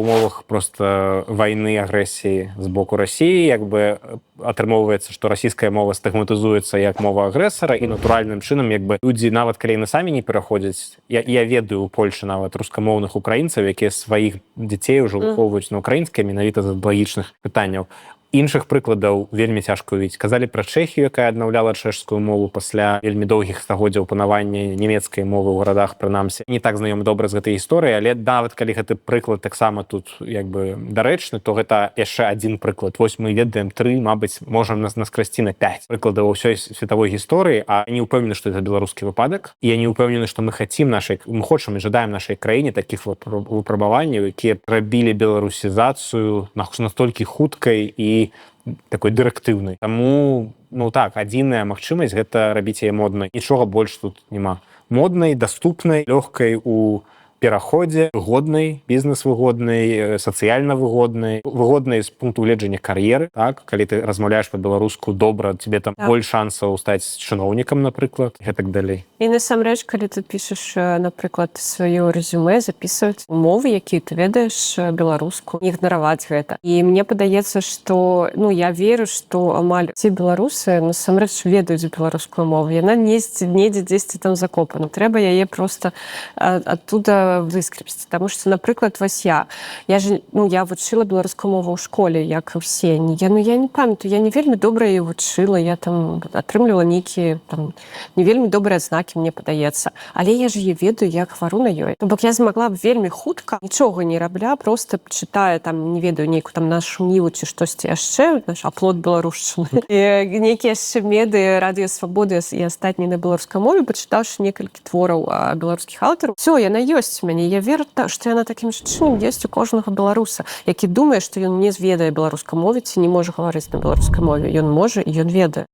умовах просто вайны, агрэсіі з боку Расіі, як бы атрымоўваецца, што расійская мова стыгматызуецца як мова агрэсара, і натуральным чынам як бы людзі, нават калі яны самі не пераходзяць, я ведаю у Польшы нават рускамоўных украінцаў, якія сваіх дзяцей ужо выхоўваюць на украінскай менавіта з ідэалагічных пытанняў. Іншых прыкладаў вельмі цяжка ўвидець. Казалі пра Чэхію, якая аднаўляла чэшскую мову пасля вельмі доўгіх стагоддзяў панавання нямецкай мовы ў гарадах, прынамсі. Не так знаёмы добра з гэтай гісторыяй, але нават калі гэты прыклад таксама тут як бы дарэчны, то гэта яшчэ адзін прыклад. Вось мы ведаем 3, мабыць, можам наскрасці на 5 прыкладаў ўсёй светавой гісторыі, а не ўпэўнены, што гэта беларускі выпадак. І я не ўпэўнены, што мы хочам і жадаем нашай краіне такіх выпрабаванняў, якія рабілі беларусізацыю настолькі хуткай і такой дырэктыўнай. Таму, так, адзіная магчымасць гэта рабіць яе моднай. Нічога больш тут няма. Моднай, даступнай, лёгкай у пераходзе, выгоднай, бізнес-выгоднай, сацыяльна выгоднай, выгоднай з пункту гледжання кар'еры, так? Калі ты размаўляеш па-беларуску добра, тебе там больш шансаў стаць чыноўнікам, напрыклад, і так далей. І насамрэч, калі ты пішаш, напрыклад, сваё рэзюмэ, запісваць умовы, якія ты ведаеш беларуску, не ігнараваць гэта. І мне падаецца, што, я веру, што амаль ці беларусы насамрэч ведаюць беларускую мову. Яна недзе дзесьці там закопана. Трэба яе проста адтуда выскрепсці. Таму што, напрыклад, вось я вучыла беларускую мову ў школе, як і ўсе. Я не памятаю, я не вельмі добра яе вучыла, я там атрымлівала нейкія не вельмі добрыя адзнакі, мне падаецца. Але я ж яе ведаю, як хвару на ёй. То бок я змагла б вельмі хутка, нічога не рабля, проста чытаю там, не ведаю, нейкую там нашу ніву ці штосьці яшчэ, аплот беларушчыны. І нейкія яшчэ меды, радыё Свабоды і астатнія на беларускай мове, пачытаўшы некалькі твораў беларускіх аўтараў. Всё, яна ёсць у мяне. Я веру, што яна такім жа чынам ёсць у кожнага беларуса, які думае, што ён не зведае беларускай мове ці не можа гаварыць на беларускай мове. Ён можа і ён ведае.